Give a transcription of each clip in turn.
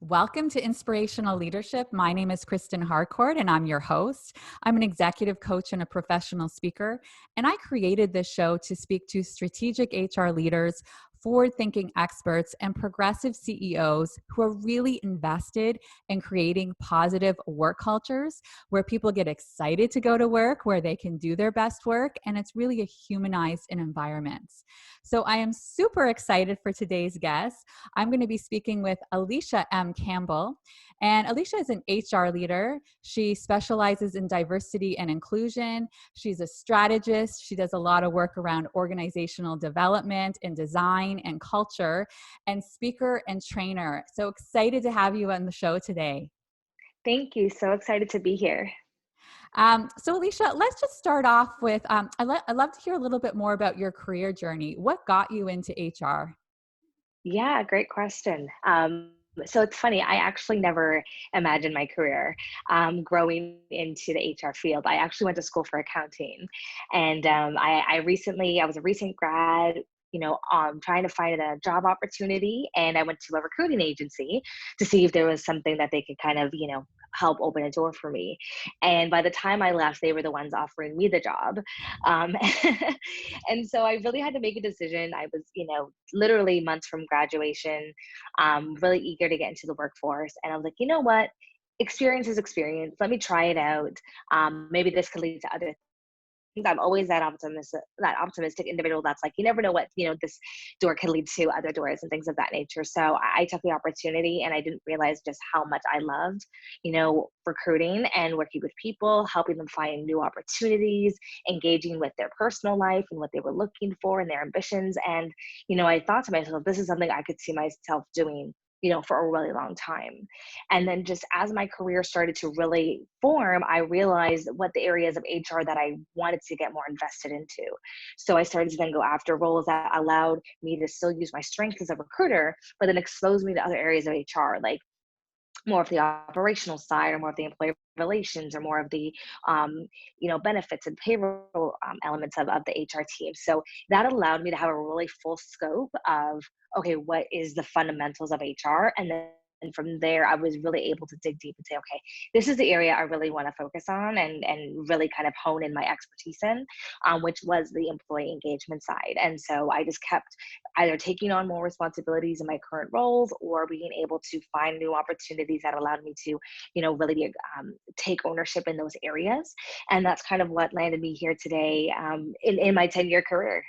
Welcome to Inspirational Leadership. My name is Kristen Harcourt, and I'm your host. I'm an executive coach and a professional speaker, and I created this show to speak to strategic HR leaders, forward-thinking experts, and progressive CEOs who are really invested in creating positive work cultures where people get excited to go to work, where they can do their best work, and it's really a humanized environment. So I am super excited for today's guest. I'm going to be speaking with Alysha M. Campbell. And Alysha is an HR leader. She specializes in diversity and inclusion. She's a strategist. She does a lot of work around organizational development and design and culture, and speaker and trainer. So excited to have you on the show today. Thank you. So excited to be here. So Alysha, let's just start off with, I'd love to hear a little bit more about your career journey. What got you into HR? Yeah, great question. So it's funny, I actually never imagined my career growing into the HR field. I actually went to school for accounting, and I was a recent grad, trying to find a job opportunity, and I went to a recruiting agency to see if there was something that they could kind of, help open a door for me. And by the time I left, they were the ones offering me the job. Um, and so I really had to make a decision. I was, literally months from graduation, really eager to get into the workforce. And I was like, you know what? Experience is experience. Let me try it out. Maybe this could lead to other things. I'm always that optimistic individual that's like, you never know what, this door can lead to other doors and things of that nature. So I took the opportunity, and I didn't realize just how much I loved, recruiting and working with people, helping them find new opportunities, engaging with their personal life and what they were looking for and their ambitions. And, I thought to myself, this is something I could see myself doing, for a really long time. And then just as my career started to really form, I realized what the areas of HR that I wanted to get more invested into. So I started to then go after roles that allowed me to still use my strengths as a recruiter, but then expose me to other areas of HR, like more of the operational side, or more of the employee relations, or more of the benefits and payroll elements of the HR team. So that allowed me to have a really full scope of, okay, what is the fundamentals of HR? And from there, I was really able to dig deep and say, okay, this is the area I really want to focus on and really kind of hone in my expertise in, which was the employee engagement side. And so I just kept either taking on more responsibilities in my current roles, or being able to find new opportunities that allowed me to, really take ownership in those areas. And that's kind of what landed me here today in my 10-year career.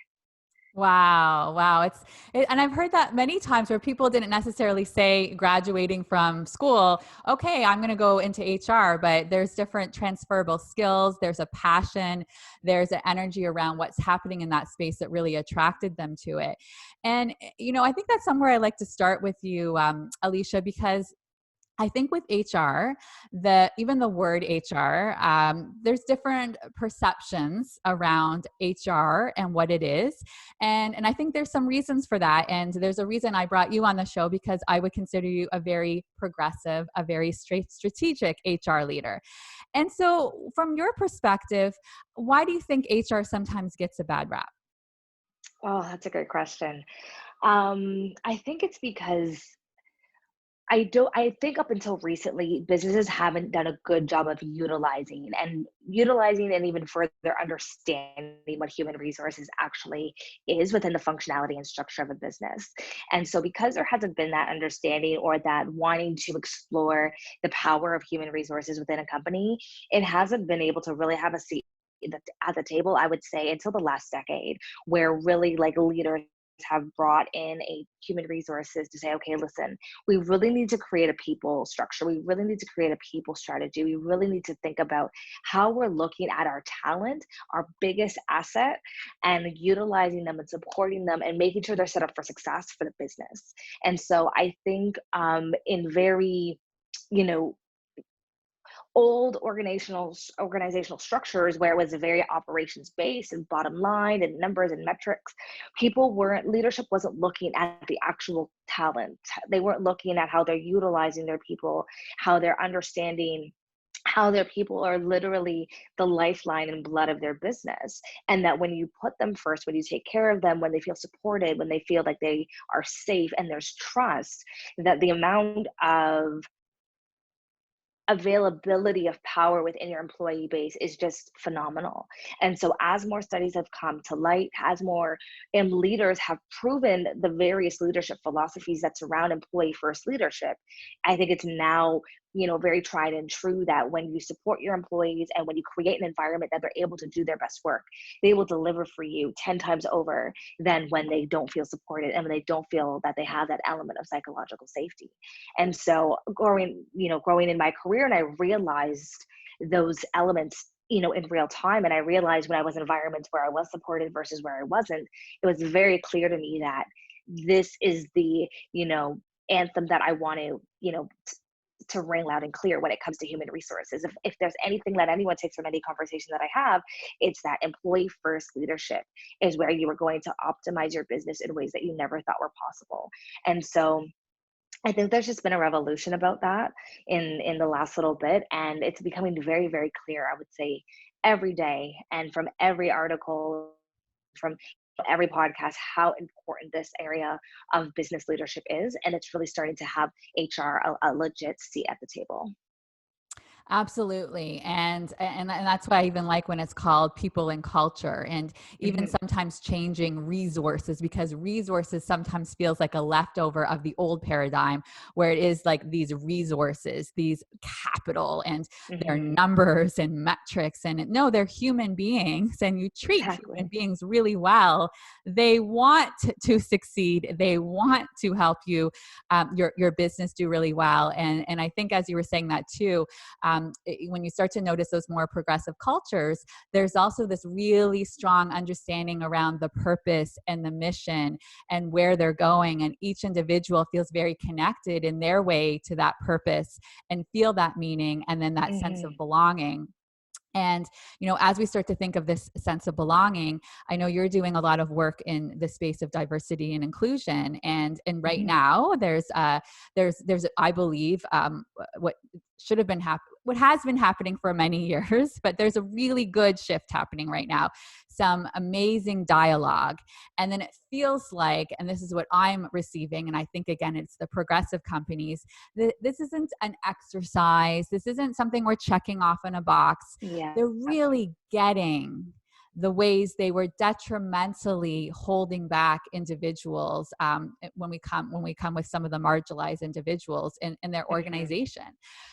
Wow. And I've heard that many times where people didn't necessarily say graduating from school, okay, I'm going to go into HR, but there's different transferable skills. There's a passion, there's an energy around what's happening in that space that really attracted them to it. And, I think that's somewhere I like to start with you, Alysha, because I think with HR, even the word HR, there's different perceptions around HR and what it is. And I think there's some reasons for that. And there's a reason I brought you on the show, because I would consider you a very progressive, a very strategic HR leader. And so from your perspective, why do you think HR sometimes gets a bad rap? Oh, that's a great question. I think it's because I think up until recently, businesses haven't done a good job of utilizing and even further understanding what human resources actually is within the functionality and structure of a business. And so because there hasn't been that understanding, or that wanting to explore the power of human resources within a company, it hasn't been able to really have a seat at the table, I would say, until the last decade, where really like leaders have brought in a human resources to say, okay, listen, we really need to create a people structure. We really need to create a people strategy. We really need to think about how we're looking at our talent, our biggest asset, and utilizing them and supporting them and making sure they're set up for success for the business. And so I think in very, old organizational structures, where it was very operations based and bottom line and numbers and metrics, leadership wasn't looking at the actual talent. They weren't looking at how they're utilizing their people, how they're understanding how their people are literally the lifeline and blood of their business. And that when you put them first, when you take care of them, when they feel supported, when they feel like they are safe and there's trust, that the amount of availability of power within your employee base is just phenomenal. And so as more studies have come to light, as more leaders have proven the various leadership philosophies that surround employee first leadership, I think it's now, very tried and true that when you support your employees and when you create an environment that they're able to do their best work, they will deliver for you 10 times over than when they don't feel supported and when they don't feel that they have that element of psychological safety. And so growing in my career, and I realized those elements, in real time. And I realized when I was in environments where I was supported versus where I wasn't, it was very clear to me that this is the, anthem that I want to ring loud and clear when it comes to human resources. If there's anything that anyone takes from any conversation that I have, it's that employee first leadership is where you are going to optimize your business in ways that you never thought were possible. And so I think there's just been a revolution about that in the last little bit, and it's becoming very, very clear, I would say, every day, and from every article, from every podcast, how important this area of business leadership is, and it's really starting to have HR a legit seat at the table. Absolutely. And that's why I even like when it's called people and culture, and even Mm-hmm. sometimes changing resources, because resources sometimes feels like a leftover of the old paradigm where it is like these resources, these capital, and their Mm-hmm. numbers and metrics. And no, they're human beings, and you treat human Exactly. beings really well. They want to succeed. They want to help you, your business do really well. And I think as you were saying that too, when you start to notice those more progressive cultures, there's also this really strong understanding around the purpose and the mission and where they're going. And each individual feels very connected in their way to that purpose and feel that meaning and then that sense of Mm-hmm. belonging. And, as we start to think of this sense of belonging, I know you're doing a lot of work in the space of diversity and inclusion. And right Mm-hmm. now there's I believe, what should have been what has been happening for many years, but there's a really good shift happening right now. Some amazing dialogue. And then it feels like, and this is what I'm receiving, and I think again, it's the progressive companies, this isn't an exercise. This isn't something we're checking off in a box. Yeah. They're really getting the ways they were detrimentally holding back individuals, when we come with some of the marginalized individuals in their Mm-hmm. organization.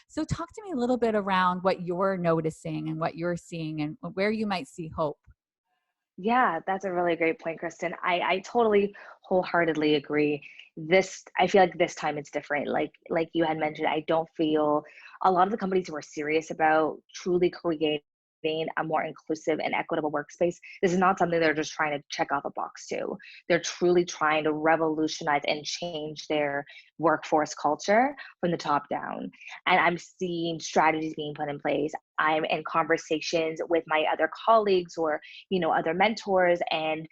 So talk to me a little bit around what you're noticing and what you're seeing and where you might see hope. Yeah, that's a really great point, Kristen. I totally wholeheartedly agree. I feel like this time it's different. Like you had mentioned, I don't feel a lot of the companies who are serious about truly creating a more inclusive and equitable workspace. This is not something they're just trying to check off a box to. They're truly trying to revolutionize and change their workforce culture from the top down. And I'm seeing strategies being put in place. I'm in conversations with my other colleagues or other mentors, and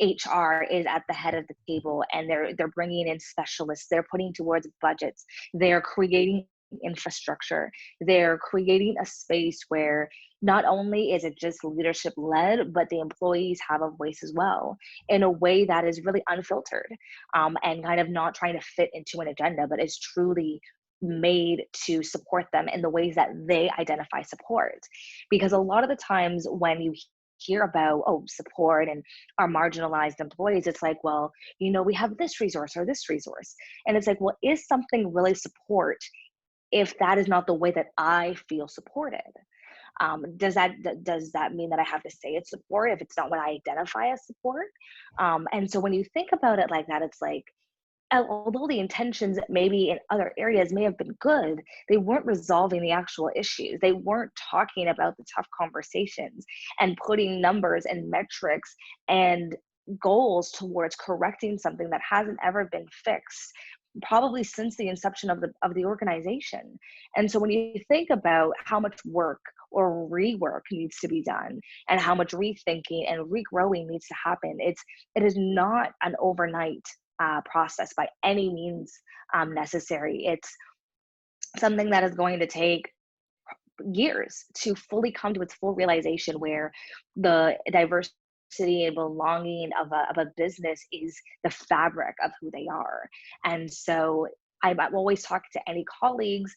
HR is at the head of the table, and they're bringing in specialists, they're putting towards budgets, they're creating infrastructure, they're creating a space where not only is it just leadership led, but the employees have a voice as well in a way that is really unfiltered, and kind of not trying to fit into an agenda, but is truly made to support them in the ways that they identify support. Because a lot of the times when you hear about support and our marginalized employees, it's like, well, we have this resource or this resource, and it's like, well, is something really support if that is not the way that I feel supported? Does that mean that I have to say it's support if it's not what I identify as support? And so when you think about it like that, it's like, although the intentions maybe in other areas may have been good, they weren't resolving the actual issues. They weren't talking about the tough conversations and putting numbers and metrics and goals towards correcting something that hasn't ever been fixed probably since the inception of the organization. And so when you think about how much work or rework needs to be done and how much rethinking and regrowing needs to happen, it is not an overnight process by any means necessary. It's something that is going to take years to fully come to its full realization, where the diversity and belonging of a business is the fabric of who they are. And so I'm always talking to any colleagues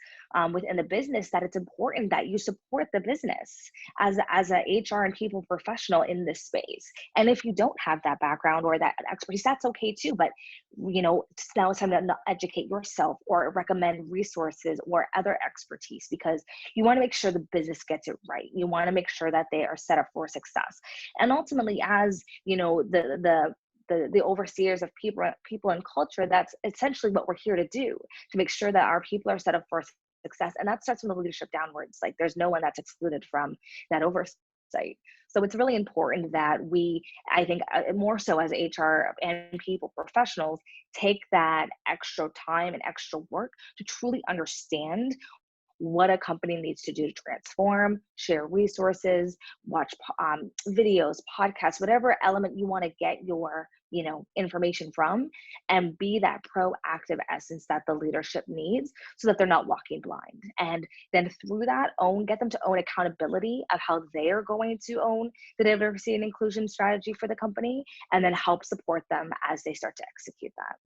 within the business that it's important that you support the business as a HR and people professional in this space. And if you don't have that background or that expertise, that's okay too. But now it's time to educate yourself or recommend resources or other expertise, because you want to make sure the business gets it right. You want to make sure that they are set up for success. And ultimately, as the overseers of people and culture, that's essentially what we're here to do, to make sure that our people are set up for success. And that starts from the leadership downwards. Like, there's no one that's excluded from that oversight. So it's really important that we, I think, more so as HR and people professionals, take that extra time and extra work to truly understand what a company needs to do to transform, share resources, watch videos, podcasts, whatever element you want to get your information from, and be that proactive essence that the leadership needs, so that they're not walking blind. And then through that, get them to own accountability of how they are going to own the diversity and inclusion strategy for the company, and then help support them as they start to execute that.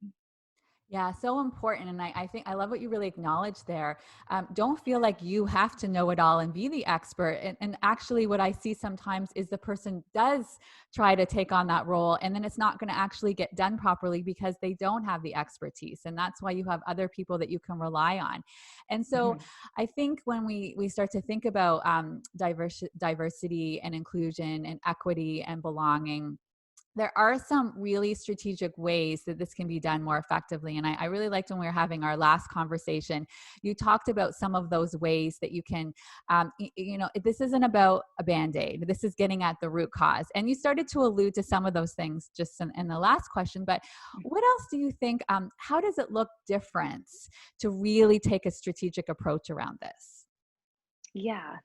Yeah, so important. And I think I love what you really acknowledged there. Don't feel like you have to know it all and be the expert. And actually, what I see sometimes is the person does try to take on that role, and then it's not going to actually get done properly because they don't have the expertise. And that's why you have other people that you can rely on. And so I think when we start to think about diversity and inclusion and equity and belonging, there are some really strategic ways that this can be done more effectively. And I really liked when we were having our last conversation, you talked about some of those ways that you can, this isn't about a Band-Aid. This is getting at the root cause. And you started to allude to some of those things just in the last question. But what else do you think, how does it look different to really take a strategic approach around this? Yeah.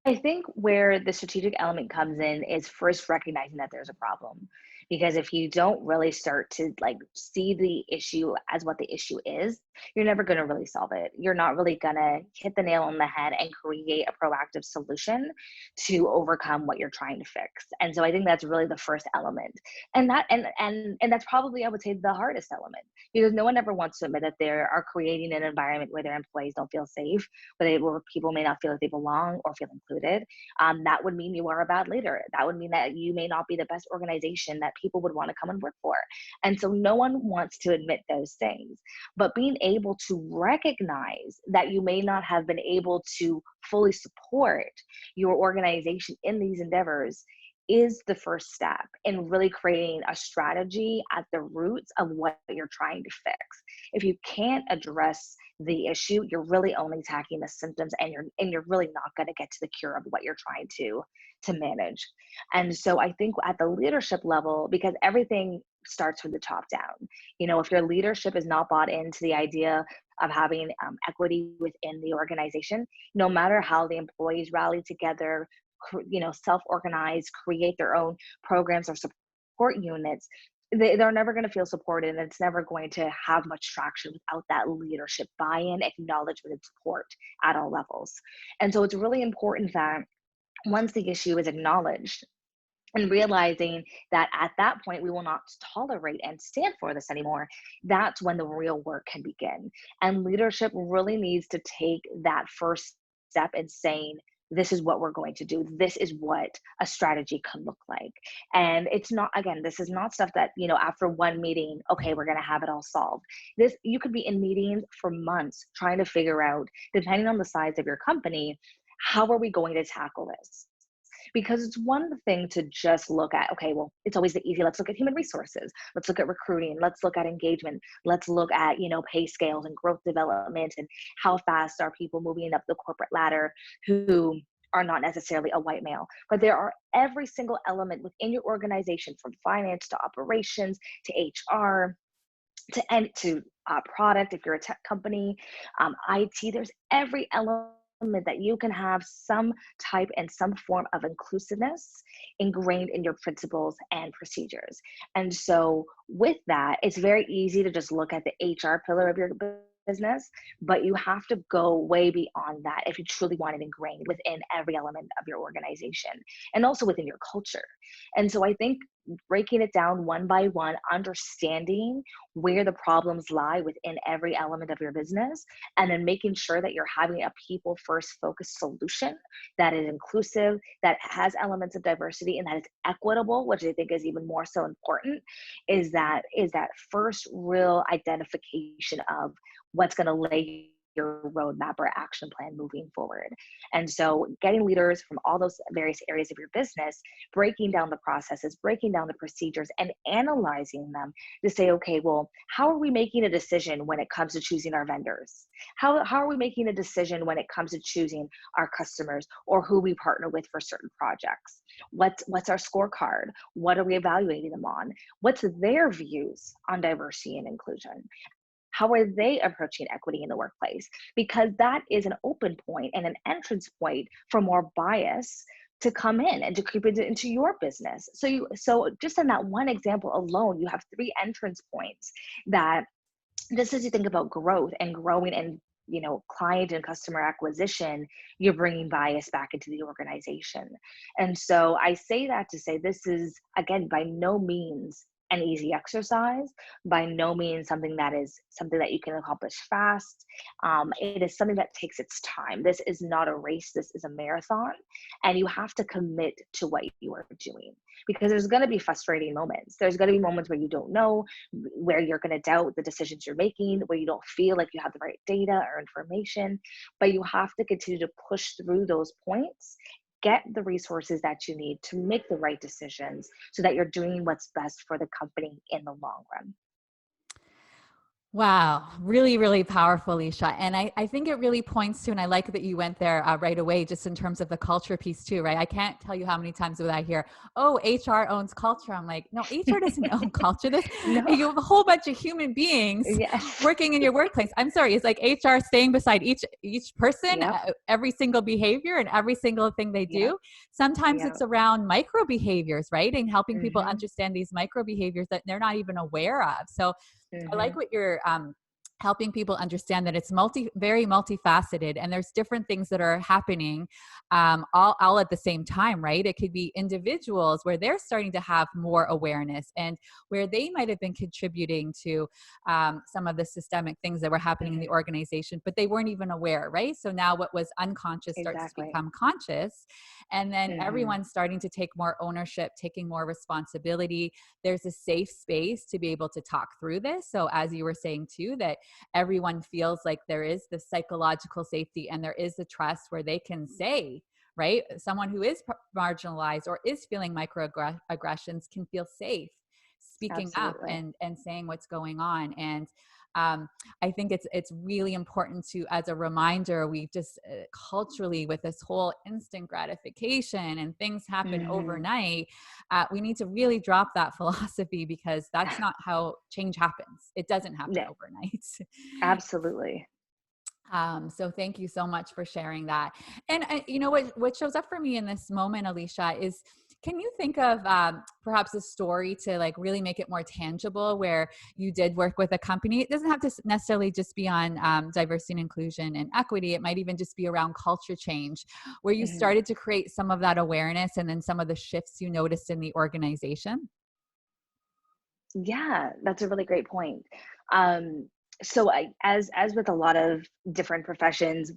I think where the strategic element comes in is first recognizing that there's a problem. Because if you don't really start to see the issue as what the issue is, you're never going to really solve it. You're not really going to hit the nail on the head and create a proactive solution to overcome what you're trying to fix. And so I think that's really the first element. And that's probably, I would say, the hardest element, because no one ever wants to admit that they are creating an environment where their employees don't feel safe, where people may not feel like they belong or feel included. That would mean you are a bad leader. That would mean that you may not be the best organization that people would want to come and work for. And so no one wants to admit those things. But being able to recognize that you may not have been able to fully support your organization in these endeavors is the first step in really creating a strategy at the roots of what you're trying to fix. If you can't address the issue, you're really only attacking the symptoms, and you're really not going to get to the cure of what you're trying to manage. And so I think at the leadership level, because everything starts from the top down, if your leadership is not bought into the idea of having equity within the organization, no matter how the employees rally together, self-organize, create their own programs or support units, they're never going to feel supported, and it's never going to have much traction without that leadership buy-in, acknowledgement, and support at all levels. And so it's really important that once the issue is acknowledged, and realizing that at that point we will not tolerate and stand for this anymore, that's when the real work can begin. And leadership really needs to take that first step in saying, this is what we're going to do. This is what a strategy could look like. And it's not, again, this is not stuff that, after one meeting, okay, we're going to have it all solved. You could be in meetings for months trying to figure out, depending on the size of your company, how are we going to tackle this? Because it's one thing to just look at, okay, well, it's always the easy. Let's look at human resources. Let's look at recruiting. Let's look at engagement. Let's look at, pay scales and growth development, and how fast are people moving up the corporate ladder who are not necessarily a white male. But there are every single element within your organization, from finance to operations to HR to product, if you're a tech company, IT, there's every element that you can have some type and some form of inclusiveness ingrained in your principles and procedures. And so with that, it's very easy to just look at the HR pillar of your business, but you have to go way beyond that if you truly want it ingrained within every element of your organization and also within your culture. And so I think breaking it down one by one, understanding where the problems lie within every element of your business, and then making sure that you're having a people first focused solution that is inclusive, that has elements of diversity, and that is equitable, which I think is even more so important, is that first real identification of what's going to lay your roadmap or action plan moving forward. And so getting leaders from all those various areas of your business, breaking down the processes, breaking down the procedures, and analyzing them to say, okay, well, how are we making a decision when it comes to choosing our vendors? How are we making a decision when it comes to choosing our customers or who we partner with for certain projects? What's our scorecard? What are we evaluating them on? What's their views on diversity and inclusion? How are they approaching equity in the workplace? Because that is an open point and an entrance point for more bias to come in and to creep into your business. So just in that one example alone, you have 3 entrance points that, just as you think about growth and growing and client and customer acquisition, you're bringing bias back into the organization. And so I say that to say this is, again, by no means an easy exercise, by no means something that you can accomplish fast. It is something that takes its time. This is not a race, this is a marathon, and you have to commit to what you are doing, because there's going to be frustrating moments. There's going to be moments where you don't know, where you're going to doubt the decisions you're making, where you don't feel like you have the right data or information, but you have to continue to push through those points, get the resources that you need to make the right decisions so that you're doing what's best for the company in the long run. Wow. Really, really powerful, Alysha. And I think it really points to, and I like that you went there right away, just in terms of the culture piece too, right? I can't tell you how many times that I hear, oh, HR owns culture. I'm like, no, HR doesn't own culture. No. You have a whole bunch of human beings Yes. working in your workplace. I'm sorry. It's like HR staying beside each person, Yep. every single behavior and every single thing they Yep. do. Sometimes Yep. it's around micro behaviors, right? And helping people Mm-hmm. understand these micro behaviors that they're not even aware of. So I like Mm-hmm. what you're helping people understand, that it's very multifaceted, and there's different things that are happening all at the same time, right? It could be individuals where they're starting to have more awareness and where they might have been contributing to some of the systemic things that were happening in the Mm-hmm. organization, but they weren't even aware, right? So now what was unconscious starts to Exactly. become conscious, and then Mm-hmm. everyone's starting to take more ownership, taking more responsibility. There's a safe space to be able to talk through this. So as you were saying too, that everyone feels like there is the psychological safety and there is the trust where they can say, right? Someone who is marginalized or is feeling microaggressions can feel safe speaking up Absolutely. and saying what's going on. And I think it's really important to, as a reminder, we just culturally, with this whole instant gratification and things happen Mm-hmm. overnight, we need to really drop that philosophy, because that's not how change happens. It doesn't happen Yeah, overnight. absolutely. So thank you so much for sharing that. And you know what shows up for me in this moment, Alysha, is, can you think of perhaps a story to like really make it more tangible, where you did work with a company? It doesn't have to necessarily just be on diversity and inclusion and equity. It might even just be around culture change, where you Mm-hmm. started to create some of that awareness and then some of the shifts you noticed in the organization. Yeah, that's a really great point. Um, so as with a lot of different professions,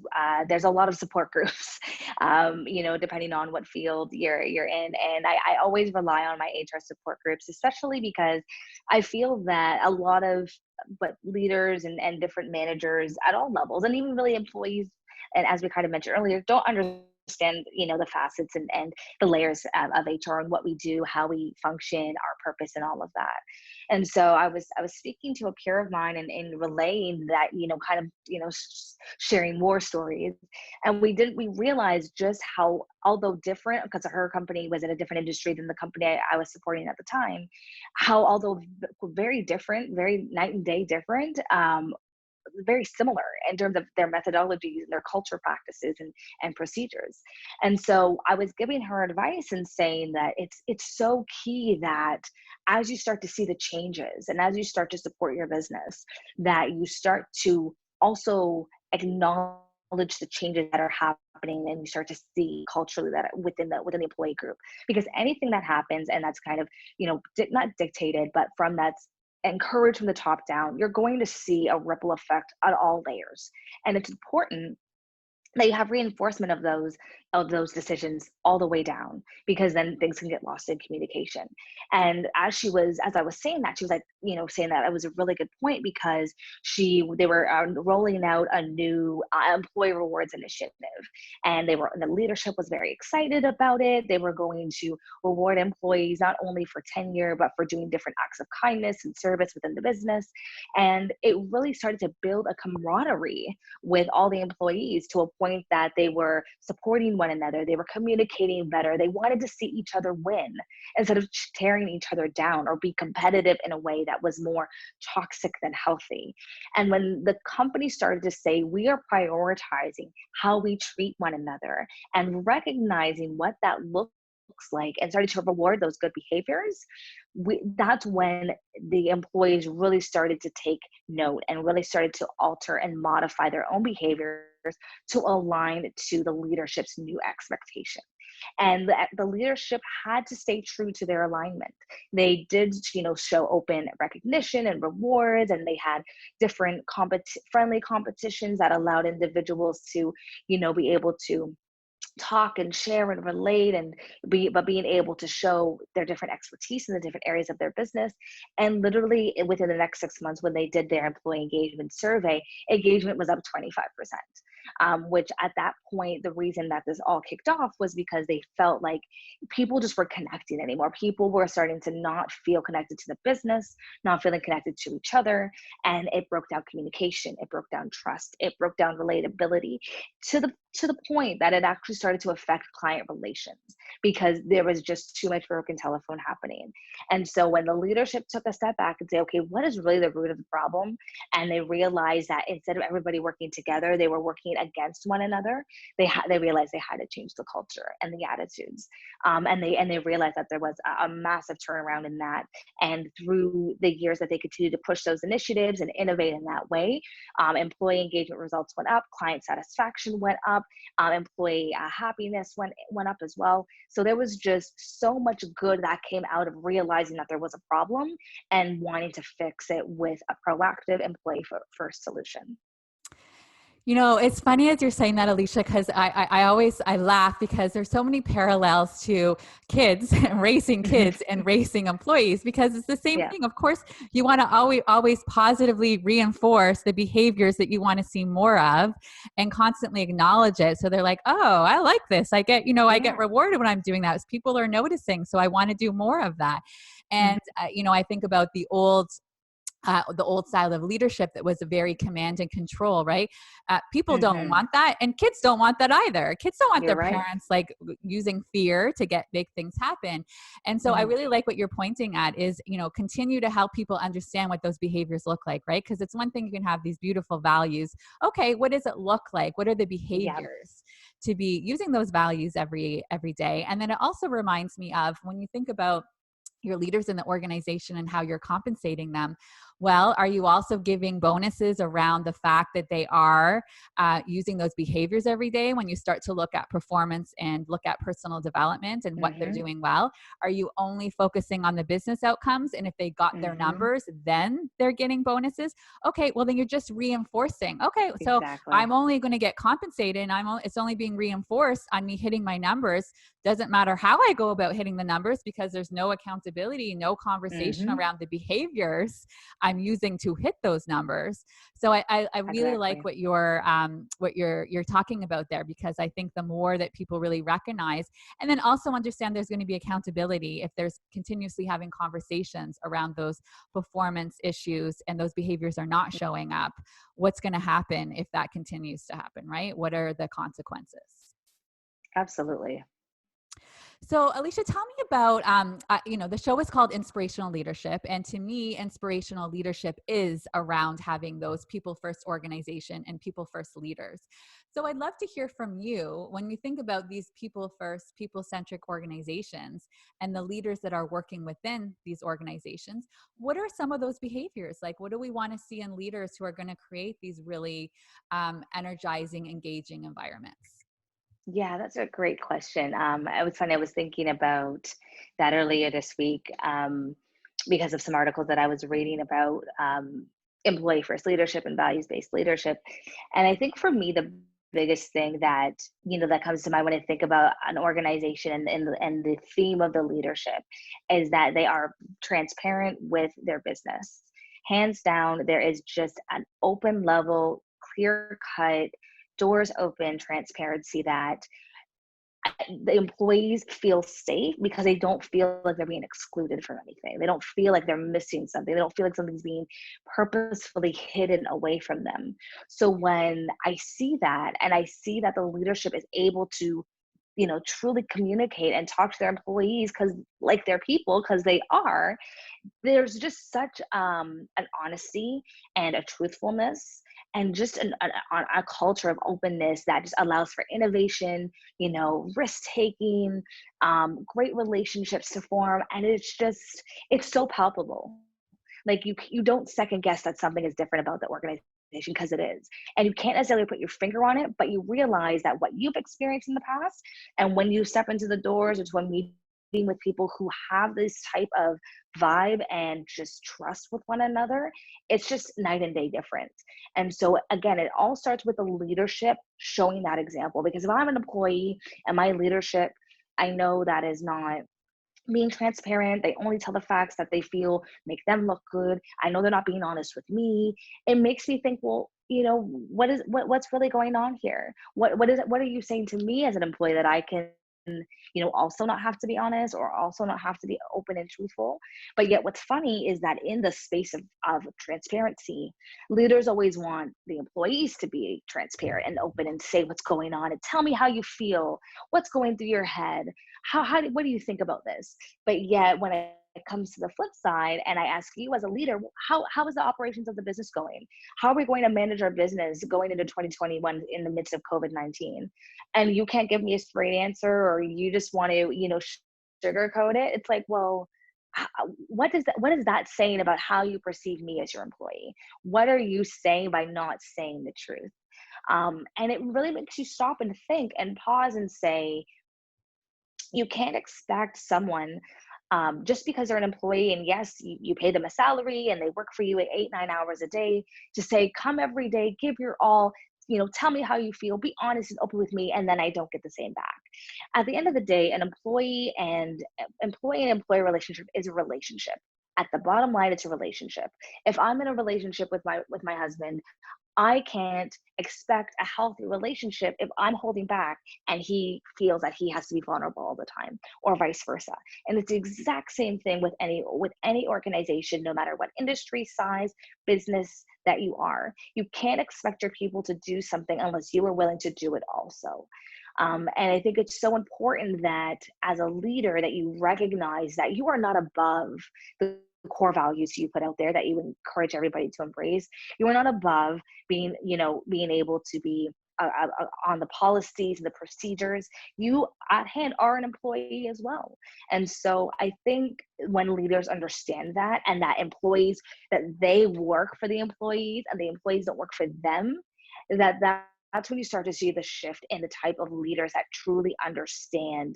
there's a lot of support groups, depending on what field you're in. And I always rely on my HR support groups, especially because I feel that a lot of but leaders and different managers at all levels, and even really employees, and as we kind of mentioned earlier, don't understand, the facets and the layers of HR and what we do, how we function, our purpose, and all of that. And so I was speaking to a peer of mine and relaying that, kind of, sharing war stories. And we realized just how, although different, because her company was in a different industry than the company I was supporting at the time, how, although very different, very night and day different, very similar in terms of their methodologies and their culture practices and procedures. And so I was giving her advice and saying that it's so key that as you start to see the changes and as you start to support your business, that you start to also acknowledge the changes that are happening, and you start to see culturally that within the employee group. Because anything that happens and that's kind of, not dictated, but that's encouraged from the top down, you're going to see a ripple effect at all layers. And it's important that you have reinforcement of those decisions all the way down, because then things can get lost in communication. And as I was saying that, she was like, saying that it was a really good point, because they were rolling out a new employee rewards initiative, and the leadership was very excited about it. They were going to reward employees not only for tenure, but for doing different acts of kindness and service within the business. And it really started to build a camaraderie with all the employees, to a point that they were supporting one another. They were communicating better. They wanted to see each other win instead of tearing each other down or be competitive in a way that was more toxic than healthy. And when the company started to say, we are prioritizing how we treat one another and recognizing what that looks like, and started to reward those good behaviors, that's when the employees really started to take note and really started to alter and modify their own behaviors to align to the leadership's new expectation. And the leadership had to stay true to their alignment. They did, show open recognition and rewards, and they had different friendly competitions that allowed individuals to, be able to talk and share and relate, but being able to show their different expertise in the different areas of their business. And literally within the next 6 months, when they did their employee engagement survey, engagement was up 25%. Which at that point, the reason that this all kicked off was because they felt like people just were connecting anymore. People were starting to not feel connected to the business, not feeling connected to each other. And it broke down communication. It broke down trust. It broke down relatability, to the point that it actually started to affect client relations, because there was just too much broken telephone happening. And so when the leadership took a step back and say, okay, what is really the root of the problem? And they realized that instead of everybody working together, they were working against one another. They realized they had to change the culture and the attitudes. And they realized that there was a massive turnaround in that. And through the years that they continued to push those initiatives and innovate in that way, employee engagement results went up, client satisfaction went up, employee happiness went up as well. So there was just so much good that came out of realizing that there was a problem and wanting to fix it with a proactive employee first solution. It's funny as you're saying that, Alysha, because I laugh, because there's so many parallels to kids, racing kids and racing employees, because it's the same thing. Of course, you want to always positively reinforce the behaviors that you want to see more of, and constantly acknowledge it. So they're like, oh, I like this. I get rewarded when I'm doing that. People are noticing. So I want to do more of that. And, I think about the old style of leadership that was a very command and control, right? People don't want that, and kids don't want that either. Kids don't want their parents using fear to make things happen. And so I really like what you're pointing at is, continue to help people understand what those behaviors look like, right? Because it's one thing you can have these beautiful values. Okay, what does it look like? What are the behaviors to be using those values every day? And then it also reminds me of, when you think about your leaders in the organization and how you're compensating them, well, are you also giving bonuses around the fact that they are using those behaviors every day? When you start to look at performance and look at personal development and what they're doing well, are you only focusing on the business outcomes? And if they got their numbers, then they're getting bonuses. Okay, well, then you're just reinforcing. Okay, so I'm only going to get compensated, and it's only being reinforced on me hitting my numbers. Doesn't matter how I go about hitting the numbers, because there's no accountability, no conversation around the behaviors I'm using to hit those numbers. So I really like what you're talking about there, because I think the more that people really recognize, and then also understand there's going to be accountability if there's continuously having conversations around those performance issues and those behaviors are not showing up, what's going to happen if that continues to happen, right? What are the consequences? Absolutely. So, Alysha, tell me about, the show is called Inspirational Leadership. And to me, inspirational leadership is around having those people first organization and people first leaders. So, I'd love to hear from you when you think about these people first, people centric organizations and the leaders that are working within these organizations. What are some of those behaviors? Like, what do we want to see in leaders who are going to create these really energizing, engaging environments? Yeah, that's a great question. It was funny. I was thinking about that earlier this week because of some articles that I was reading about employee first leadership and values based leadership. And I think for me, the biggest thing that that comes to mind when I think about an organization and the theme of the leadership is that they are transparent with their business. Hands down, there is just an open level, clear cut, doors open transparency that the employees feel safe because they don't feel like they're being excluded from anything. They don't feel like they're missing something. They don't feel like something's being purposefully hidden away from them. So when I see that and I see that the leadership is able to truly communicate and talk to their employees because like they're people, because they are, there's just such an honesty and a truthfulness and just a culture of openness that just allows for innovation, risk taking, great relationships to form. And it's so palpable. Like you don't second guess that something is different about the organization because it is. And you can't necessarily put your finger on it, but you realize that what you've experienced in the past and when you step into the doors or when meeting with people who have this type of vibe and just trust with one another, it's just night and day different. And so again, it all starts with the leadership showing that example. Because if I'm an employee and my leadership, I know that is not being transparent, they only tell the facts that they feel make them look good, I know they're not being honest with me, it makes me think, well, what's really going on here? What are you saying to me as an employee that I can also not have to be honest or also not have to be open and truthful? But yet what's funny is that in the space of transparency, leaders always want the employees to be transparent and open and say what's going on and tell me how you feel, what's going through your head, what do you think about this? But yet when it comes to the flip side and I ask you as a leader, how is the operations of the business going? How are we going to manage our business going into 2021 in the midst of COVID-19? And you can't give me a straight answer, or you just want to, sugarcoat it. It's like, well, what is that saying about how you perceive me as your employee? What are you saying by not saying the truth? And it really makes you stop and think and pause and say, you can't expect someone just because they're an employee and yes, you pay them a salary and they work for you at 8-9 hours a day, to say, come every day, give your all, tell me how you feel, be honest and open with me, and then I don't get the same back. At the end of the day, an employee and employee relationship is a relationship. At the bottom line, it's a relationship. If I'm in a relationship with my husband, I can't expect a healthy relationship if I'm holding back and he feels that he has to be vulnerable all the time, or vice versa. And it's the exact same thing with any organization, no matter what industry, size, business that you are. You can't expect your people to do something unless you are willing to do it also. And I think it's so important that as a leader that you recognize that you are not above the core values you put out there that you encourage everybody to embrace. You are not above being able to be on the policies and the procedures. You at hand are an employee as well. And so I think when leaders understand that, and that employees, that they work for the employees and the employees don't work for them, that's when you start to see the shift in the type of leaders that truly understand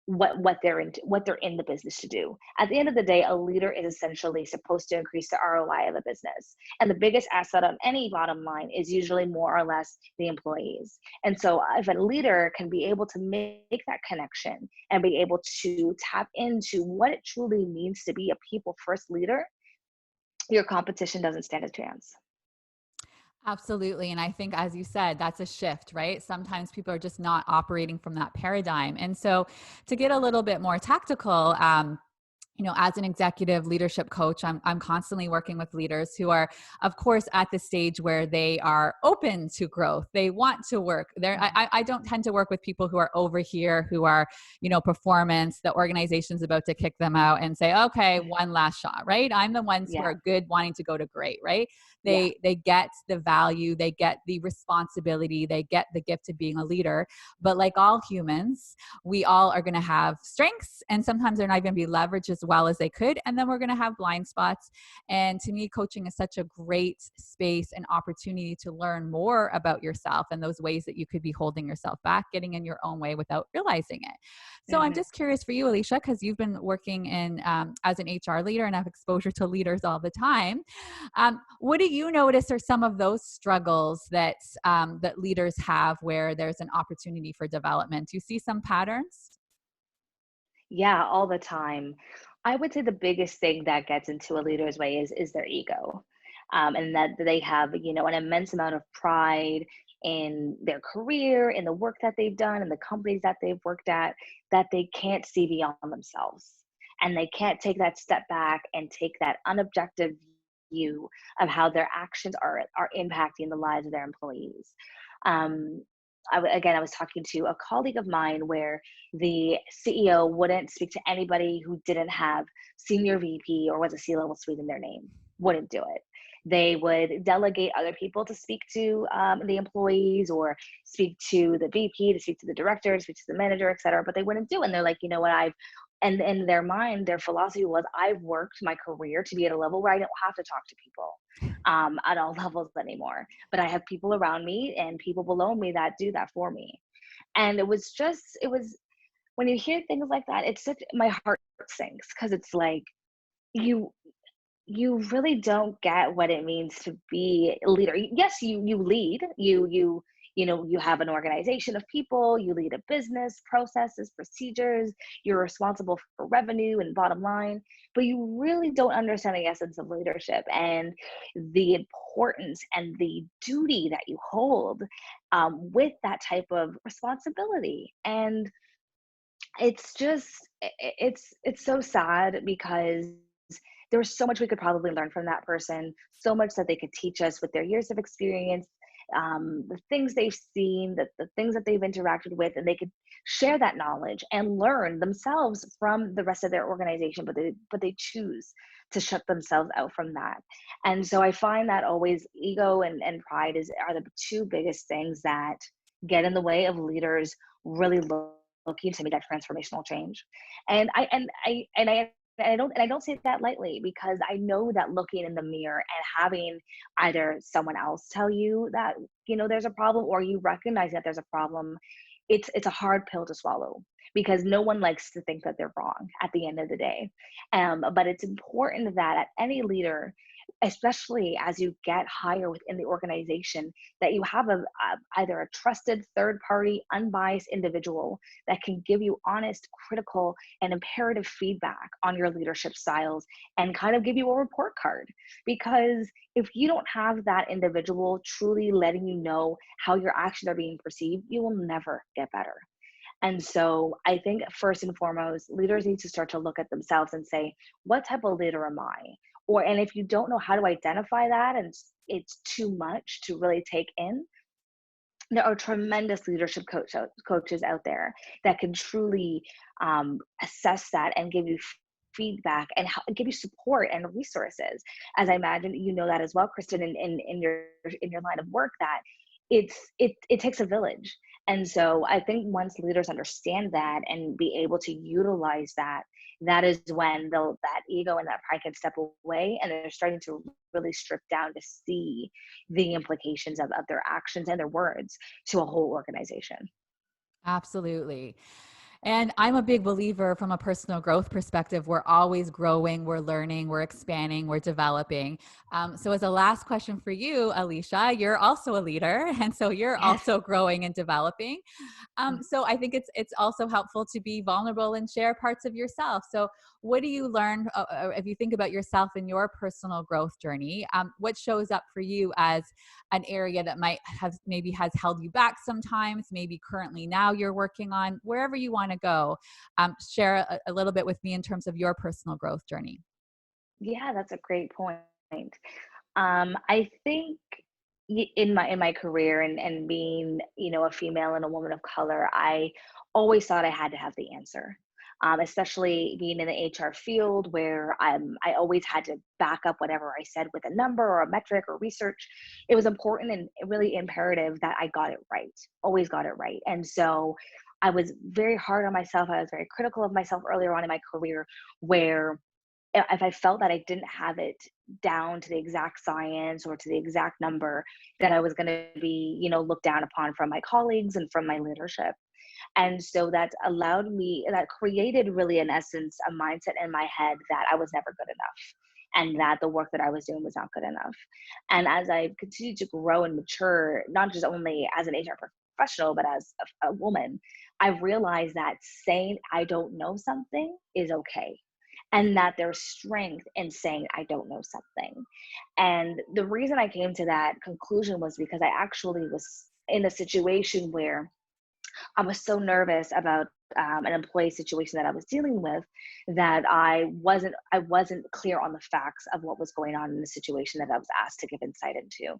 what they're in the business to do. At the end of the day, a leader is essentially supposed to increase the ROI of a business. And the biggest asset on any bottom line is usually more or less the employees. And so if a leader can be able to make that connection and be able to tap into what it truly means to be a people first leader, your competition doesn't stand a chance. Absolutely. And I think, as you said, that's a shift, right? Sometimes people are just not operating from that paradigm. And so to get a little bit more tactical, As an executive leadership coach, I'm constantly working with leaders who are, of course, at the stage where they are open to growth. They want to work there. I don't tend to work with people who are over here, who are, performance, the organization's about to kick them out and say, okay, one last shot, right? I'm the ones who Yeah. are good, wanting to go to great, right? Yeah. They get the value, they get the responsibility, they get the gift of being a leader. But like all humans, we all are going to have strengths, and sometimes they're not going to be leveraged as well as they could. And then we're going to have blind spots. And to me, coaching is such a great space and opportunity to learn more about yourself and those ways that you could be holding yourself back, getting in your own way without realizing it. So I'm Mhm. just curious for you, Alysha, because you've been working in as an HR leader and have exposure to leaders all the time. What do you notice are some of those struggles that leaders have where there's an opportunity for development? Do you see some patterns? Yeah, all the time. I would say the biggest thing that gets into a leader's way is their ego, and that they have, an immense amount of pride in their career, in the work that they've done, in the companies that they've worked at, that they can't see beyond themselves, and they can't take that step back and take that unobjective view of how their actions are impacting the lives of their employees. Um, again, I was talking to a colleague of mine where the CEO wouldn't speak to anybody who didn't have senior VP or was a C-level suite in their name. Wouldn't do it. They would delegate other people to speak to the employees, or speak to the VP, to speak to the director, to speak to the manager, et cetera. But they wouldn't do it. And they're like, you know what, and in their mind, their philosophy was, I've worked my career to be at a level where I don't have to talk to people at all levels anymore. But I have people around me and people below me that do that for me. And it was when you hear things like that, my heart sinks, because it's like, you you really don't get what it means to be a leader. Yes, you lead, you have an organization of people, you lead a business, processes, procedures, you're responsible for revenue and bottom line, but you really don't understand the essence of leadership and the importance and the duty that you hold with that type of responsibility. And it's just it's so sad, because there's so much we could probably learn from that person, so much that they could teach us with their years of experience, the things they've seen, the things that they've interacted with, and they could share that knowledge and learn themselves from the rest of their organization, but they choose to shut themselves out from that. And so I find that always ego and pride are the two biggest things that get in the way of leaders really looking to make that transformational change. And I don't say that lightly, because I know that looking in the mirror and having either someone else tell you that, there's a problem, or you recognize that there's a problem, it's a hard pill to swallow, because no one likes to think that they're wrong at the end of the day. But it's important that at any leader, especially as you get higher within the organization, that you have either a trusted third party, unbiased individual that can give you honest, critical, and imperative feedback on your leadership styles, and kind of give you a report card. Because if you don't have that individual truly letting you know how your actions are being perceived, you will never get better. And so I think first and foremost, leaders need to start to look at themselves and say, what type of leader am I? And if you don't know how to identify that, and it's too much to really take in, there are tremendous leadership coaches out there that can truly assess that and give you feedback and give you support and resources. As I imagine, that as well, Kristen, in your line of work, that it takes a village. And so I think once leaders understand that and be able to utilize that, that is when that ego and that pride can step away, and they're starting to really strip down to see the implications of their actions and their words to a whole organization. Absolutely. And I'm a big believer from a personal growth perspective. We're always growing, we're learning, we're expanding, we're developing. So, as a last question for you, Alysha, you're also a leader, and so you're Yes. also growing and developing. So, I think it's also helpful to be vulnerable and share parts of yourself. So, what do you learn if you think about yourself in your personal growth journey? What shows up for you as an area that might have maybe has held you back sometimes, maybe currently now you're working on, wherever you want to to go. Share a little bit with me in terms of your personal growth journey. Yeah, that's a great point. I think in my career and being, a female and a woman of color, I always thought I had to have the answer. Especially being in the HR field where I always had to back up whatever I said with a number or a metric or research. It was important and really imperative that I got it right, always got it right. And so I was very hard on myself. I was very critical of myself earlier on in my career, where if I felt that I didn't have it down to the exact science or to the exact number, that I was going to be, looked down upon from my colleagues and from my leadership. And so that created really, in essence, a mindset in my head that I was never good enough and that the work that I was doing was not good enough. And as I continued to grow and mature, not just only as an HR professional, but as a woman, I realized that saying I don't know something is okay, and that there's strength in saying I don't know something. And the reason I came to that conclusion was because I actually was in a situation where I was so nervous about an employee situation that I was dealing with, that I wasn't clear on the facts of what was going on in the situation that I was asked to give insight into.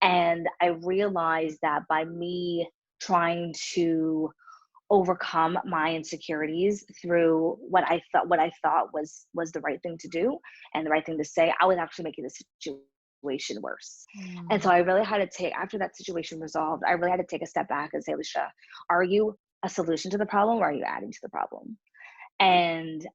And I realized that by me trying to overcome my insecurities through what I thought was the right thing to do and the right thing to say, I was actually making the situation worse. And so Mm. I really had to take, after that situation resolved, I really had to take a step back and say, Alysha, are you a solution to the problem, or are you adding to the problem? And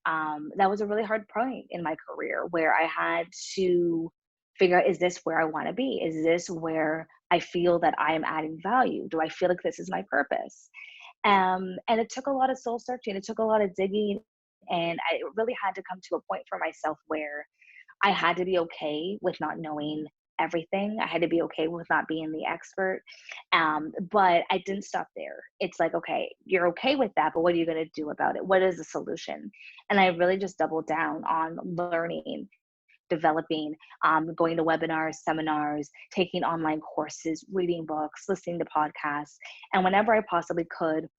that was a really hard point in my career, where I had to figure out, is this where I want to be? Is this where I feel that I am adding value? Do I feel like this is my purpose? And it took a lot of soul searching. It took a lot of digging. And I really had to come to a point for myself where I had to be okay with not knowing everything. I had to be okay with not being the expert. But I didn't stop there. It's like, okay, you're okay with that, but what are you going to do about it? What is the solution? And I really just doubled down on learning, developing, going to webinars, seminars, taking online courses, reading books, listening to podcasts, and whenever I possibly could,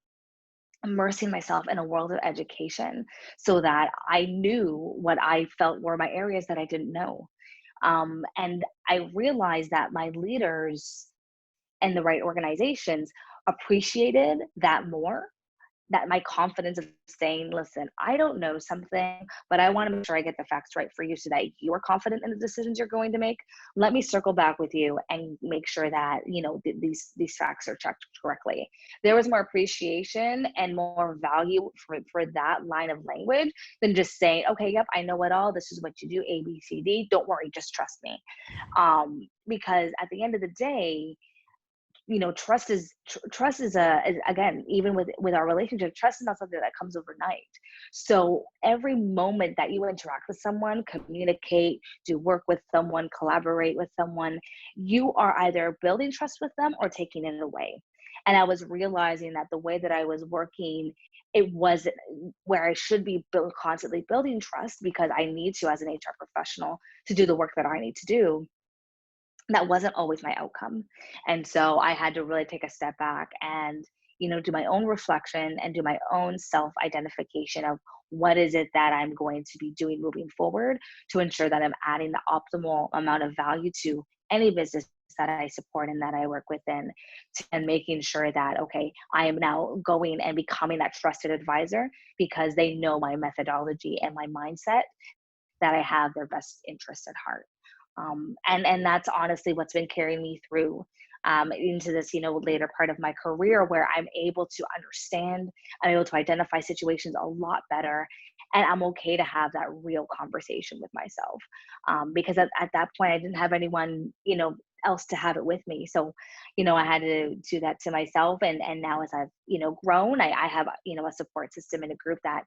immersing myself in a world of education so that I knew what I felt were my areas that I didn't know. And I realized that my leaders and the right organizations appreciated that more, that my confidence of saying, listen, I don't know something, but I want to make sure I get the facts right for you so that you're confident in the decisions you're going to make. Let me circle back with you and make sure that, these facts are checked correctly. There was more appreciation and more value for that line of language than just saying, okay, yep, I know it all. This is what you do, A, B, C, D. Don't worry, just trust me. Because at the end of the day, again, even with our relationship, trust is not something that comes overnight. So every moment that you interact with someone, communicate, do work with someone, collaborate with someone, you are either building trust with them or taking it away. And I was realizing that the way that I was working, it wasn't where I should be constantly building trust, because I need to, as an HR professional, to do the work that I need to do. That wasn't always my outcome. And so I had to really take a step back and, do my own reflection and do my own self-identification of what is it that I'm going to be doing moving forward to ensure that I'm adding the optimal amount of value to any business that I support and that I work within, and making sure that, okay, I am now going and becoming that trusted advisor because they know my methodology and my mindset, that I have their best interests at heart. And that's honestly what's been carrying me through into this, later part of my career, where I'm able to understand, I'm able to identify situations a lot better, and I'm okay to have that real conversation with myself. Because at that point, I didn't have anyone, else to have it with me. So, I had to do that to myself. And now as I've, grown, I have, a support system and a group that,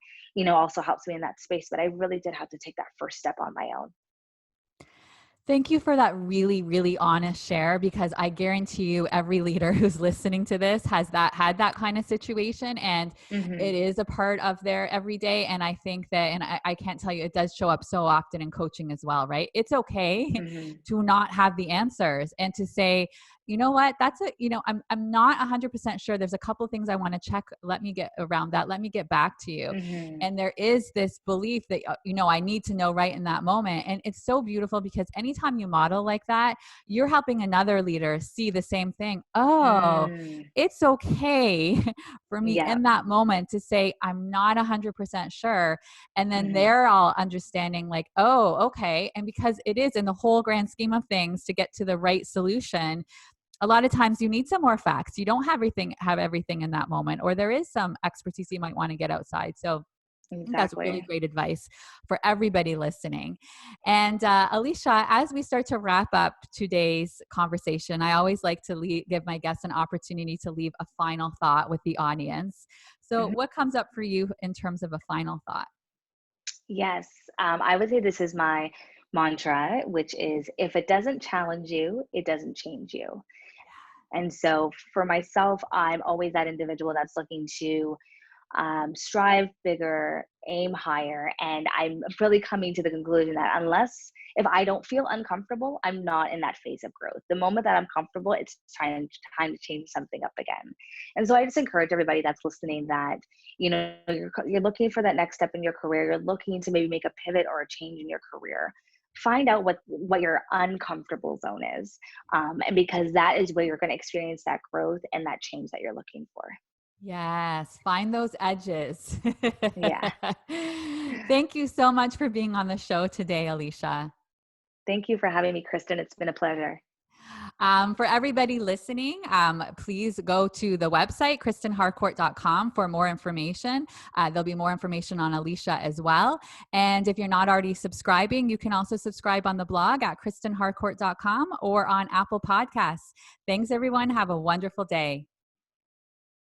also helps me in that space. But I really did have to take that first step on my own. Thank you for that really, really honest share, because I guarantee you every leader who's listening to this has had that kind of situation, and Hmm. it is a part of their everyday. And I think that, and I can't tell you, it does show up so often in coaching as well, right? It's okay Hmm. to not have the answers and to say, you know what, that's a, I'm not 100% sure. There's a couple things I want to check. Let me get around that. Let me get back to you. Mm-hmm. And there is this belief that, I need to know right in that moment. And it's so beautiful because anytime you model like that, you're helping another leader see the same thing. Oh, Mm. it's okay for me Yeah. in that moment to say, I'm not 100% sure. And then Mm-hmm. they're all understanding like, oh, okay. And because it is in the whole grand scheme of things to get to the right solution, a lot of times you need some more facts. You don't have everything in that moment, or there is some expertise you might want to get outside. So I think that's really Exactly. great advice for everybody listening. And Alysha, as we start to wrap up today's conversation, I always like to give my guests an opportunity to leave a final thought with the audience. So Mhm. what comes up for you in terms of a final thought? Yes, I would say this is my mantra, which is if it doesn't challenge you, it doesn't change you. And so for myself, I'm always that individual that's looking to strive bigger, aim higher. And I'm really coming to the conclusion that if I don't feel uncomfortable, I'm not in that phase of growth. The moment that I'm comfortable, it's time to change something up again. And so I just encourage everybody that's listening that, you're looking for that next step in your career. You're looking to maybe make a pivot or a change in your career. Find out what your uncomfortable zone is. And because that is where you're going to experience that growth and that change that you're looking for. Yes, find those edges. Yeah. Thank you so much for being on the show today, Alysha. Thank you for having me, Kristen. It's been a pleasure. For everybody listening, please go to the website, kristenharcourt.com, for more information. There'll be more information on Alysha as well. And if you're not already subscribing, you can also subscribe on the blog at kristenharcourt.com or on Apple Podcasts. Thanks, everyone. Have a wonderful day.